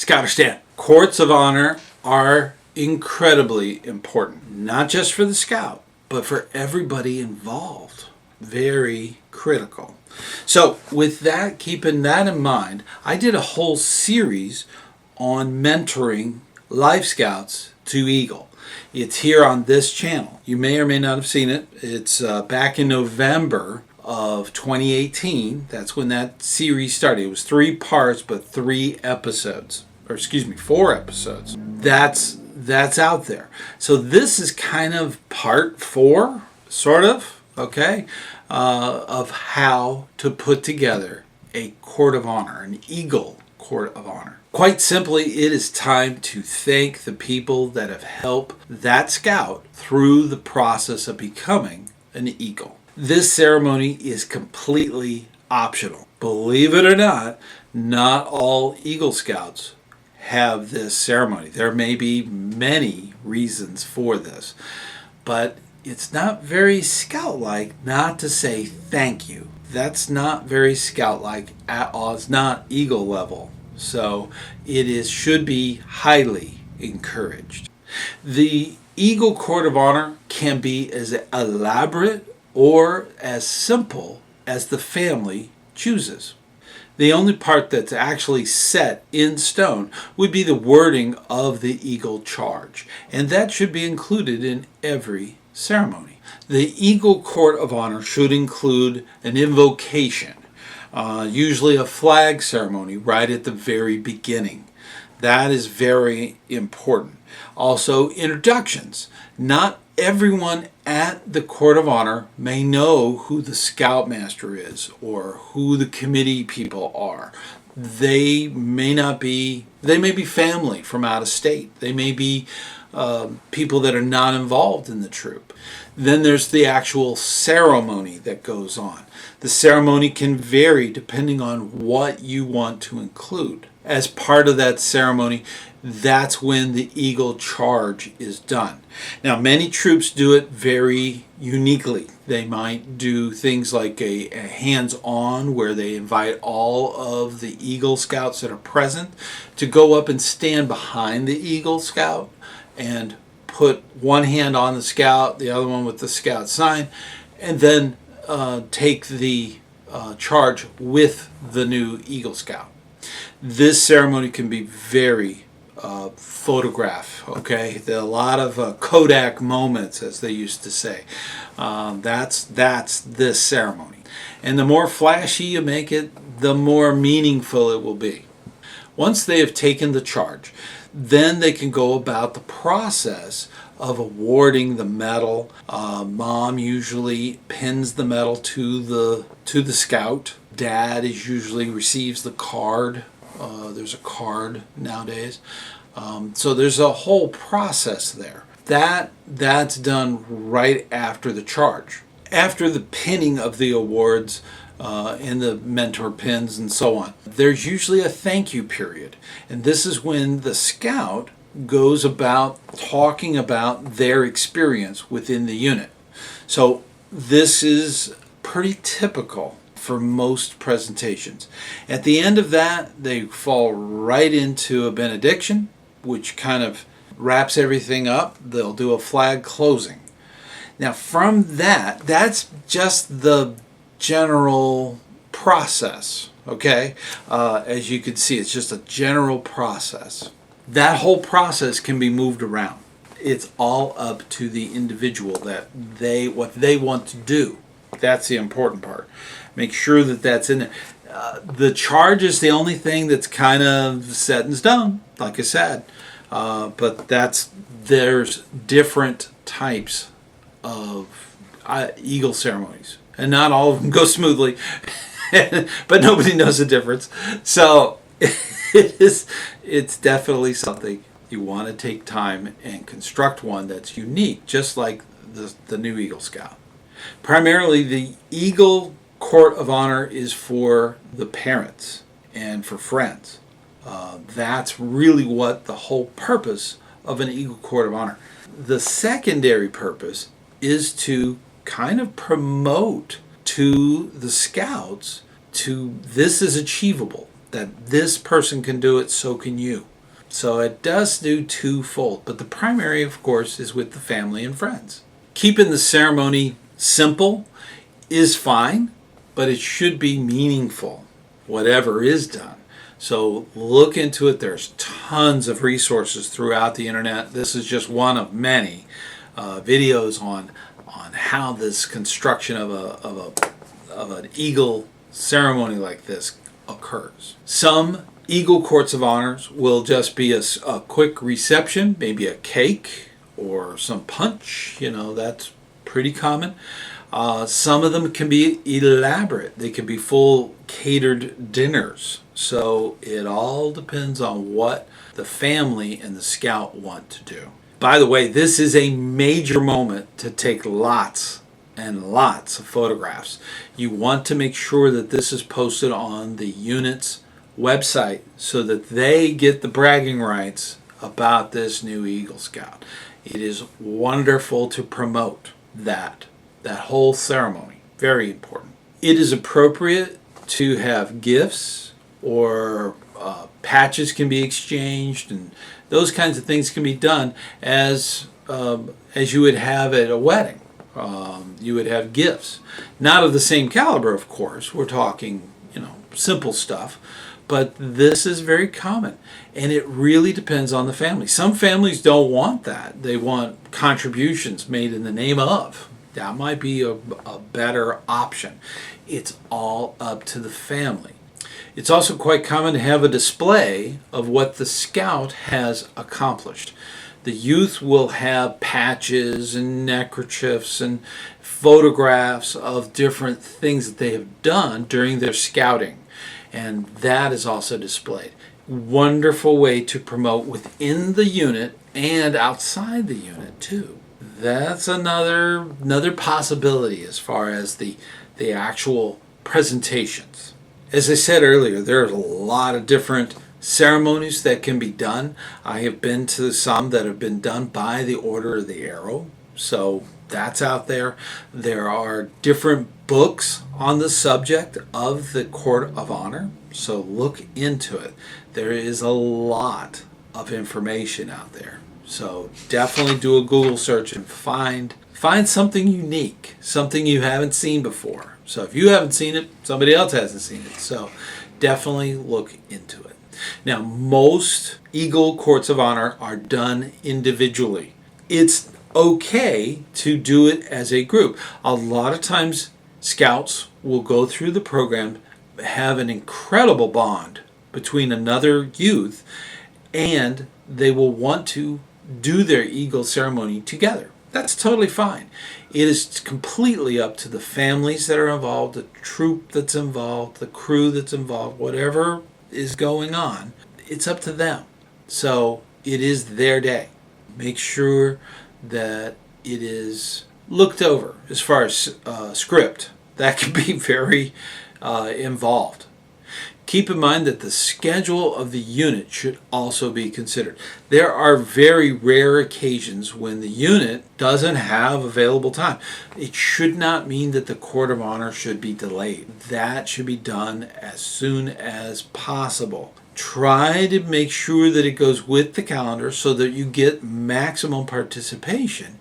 ScouterStan. Courts of honor are incredibly important, not just for the scout, but for everybody involved. Very critical. So with that, keeping that in mind, I did a whole series on mentoring Life Scouts to Eagle. It's here on this channel. You may or may not have seen it. It's back in November of 2018. That's when that series started. It was 3 parts, but 3 episodes. Or excuse me, 4 episodes. That's out there. So this is kind of part 4, sort of, okay, of how to put together a court of honor, an Eagle court of honor. Quite simply, it is time to thank the people that have helped that scout through the process of becoming an Eagle. This ceremony is completely optional. Believe it or not all Eagle Scouts have this ceremony. There may be many reasons for this, but it's not very scout-like not to say thank you. That's not very scout-like at all. It's not Eagle level. So it should be highly encouraged. The Eagle Court of Honor can be as elaborate or as simple as the family chooses. The only part that's actually set in stone would be the wording of the Eagle charge, and that should be included in every ceremony. The Eagle Court of Honor should include an invocation, usually a flag ceremony right at the very beginning. That is very important. Also, introductions. Not everyone at the Court of Honor may know who the Scoutmaster is or who the committee people are. They may be family from out of state. They may be people that are not involved in the troop. Then there's the actual ceremony that goes on. The ceremony can vary depending on what you want to include. As part of that ceremony, that's when the Eagle charge is done. Now, many troops do it very uniquely. They might do things like a hands-on where they invite all of the Eagle Scouts that are present to go up and stand behind the Eagle Scout and put one hand on the scout, the other one with the scout sign, and then take the charge with the new Eagle Scout. This ceremony can be very photograph, okay? There are a lot of Kodak moments, as they used to say. That's this ceremony. And the more flashy you make it, the more meaningful it will be. Once they have taken the charge, then they can go about the process of awarding the medal. Mom usually pins the medal to the scout. Dad usually receives the card. There's a card nowadays. So there's a whole process there. That's done right after the charge. After the pinning of the awards and the mentor pins and so on, there's usually a thank you period. And this is when the scout goes about talking about their experience within the unit. So this is pretty typical for most presentations. At the end of that, they fall right into a benediction, which kind of wraps everything up. They'll do a flag closing. Now from that's just the general process, okay? As you can see, it's just a general process. That whole process can be moved around. It's all up to the individual what they want to do. That's the important part. Make sure that that's in there. The charge is the only thing that's kind of set in stone, like I said. But there's different types of Eagle ceremonies, and not all of them go smoothly. But nobody knows the difference. So it's definitely something you want to take time and construct one that's unique, just like the new Eagle Scout. Primarily, the Eagle Court of Honor is for the parents and for friends. That's really what the whole purpose of an Eagle Court of Honor. The secondary purpose is to kind of promote to the scouts this is achievable, that this person can do it, so can you. So it does do twofold, but the primary, of course, is with the family and friends. Keeping the ceremony simple is fine, but it should be meaningful, whatever is done. So look into it. There's tons of resources throughout the internet. This is just one of many videos on how this construction of an eagle ceremony like this occurs. Some Eagle Courts of Honors will just be a quick reception, maybe a cake or some punch. That's pretty common. Some of them can be elaborate. They can be full catered dinners. So it all depends on what the family and the scout want to do. By the way, this is a major moment to take lots and lots of photographs. You want to make sure that this is posted on the unit's website so that they get the bragging rights about this new Eagle Scout. It is wonderful to promote that whole ceremony. Very important. It is appropriate to have gifts or patches can be exchanged, and those kinds of things can be done as you would have at a wedding. You would have gifts, not of the same caliber, of course. We're talking, simple stuff, but this is very common, and it really depends on the family. Some families don't want that. They want contributions made in the name of. That might be a better option. It's all up to the family. It's also quite common to have a display of what the scout has accomplished. The youth will have patches and neckerchiefs and photographs of different things that they have done during their scouting, and that is also displayed. Wonderful way to promote within the unit and outside the unit too. That's another possibility as far as the actual presentations. As I said earlier, there's a lot of different ceremonies that can be done. I have been to some that have been done by the Order of the Arrow, so that's out there. There are different books on the subject of the Court of Honor, so look into it. There is a lot of information out there. So definitely do a Google search and find something unique, something you haven't seen before. So if you haven't seen it, somebody else hasn't seen it. So definitely look into it. Now, most Eagle Courts of Honor are done individually. It's okay to do it as a group. A lot of times scouts will go through the program, have an incredible bond between another youth, and they will want to do their Eagle ceremony together. That's totally fine. It is completely up to the families that are involved, the troop that's involved, the crew that's involved, whatever is going on. It's up to them. So it is their day. Make sure that it is looked over as far as script. That can be very involved. Keep in mind that the schedule of the unit should also be considered. There are very rare occasions when the unit doesn't have available time. It should not mean that the Court of Honor should be delayed. That should be done as soon as possible. Try to make sure that it goes with the calendar so that you get maximum participation.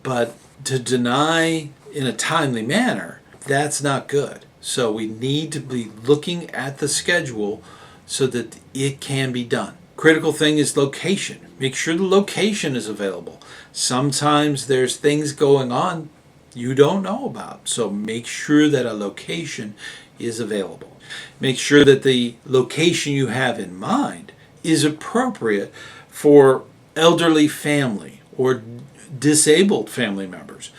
But to deny in a timely manner, that's not good. So we need to be looking at the schedule so that it can be done. Critical thing is location. Make sure the location is available. Sometimes there's things going on you don't know about. So make sure that a location is available. Make sure that the location you have in mind is appropriate for elderly family or disabled family members.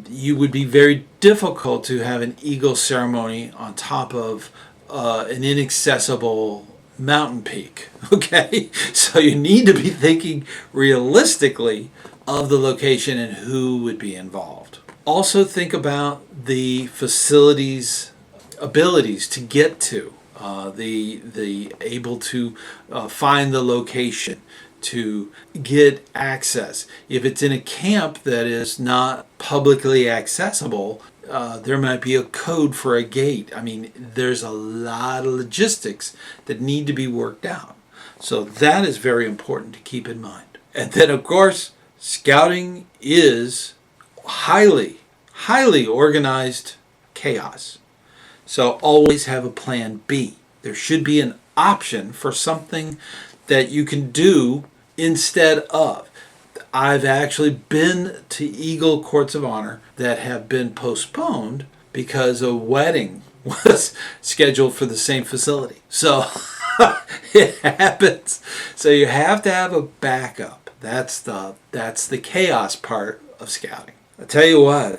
You would be very difficult to have an Eagle ceremony on top of an inaccessible mountain peak. Okay, so you need to be thinking realistically of the location and who would be involved. Also think about the facilities abilities to get to, the able to find the location, to get access. If it's in a camp that is not publicly accessible, there might be a code for a gate. I mean, there's a lot of logistics that need to be worked out. So that is very important to keep in mind. And then, of course, scouting is highly, highly organized chaos. So always have a plan B. There should be an option for something that you can do instead of. I've actually been to Eagle Courts of Honor that have been postponed because a wedding was scheduled for the same facility. So it happens. So you have to have a backup. That's the chaos part of scouting. I tell you what,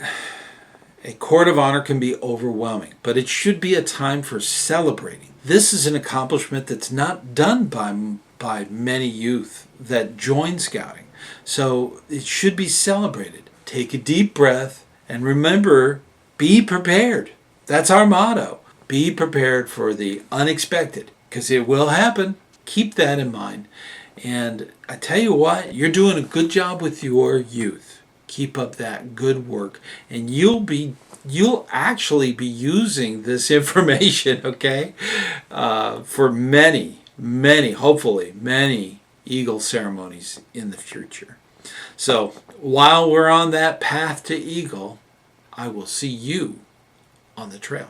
a court of honor can be overwhelming, but it should be a time for celebrating. This is an accomplishment that's not done by many youth that join scouting. So it should be celebrated. Take a deep breath and remember, be prepared. That's our motto. Be prepared for the unexpected, because it will happen. Keep that in mind. And I tell you what, you're doing a good job with your youth. Keep up that good work, and you'll actually be using this information, okay, for many, hopefully many Eagle ceremonies in the future. So while we're on that path to Eagle, I will see you on the trail.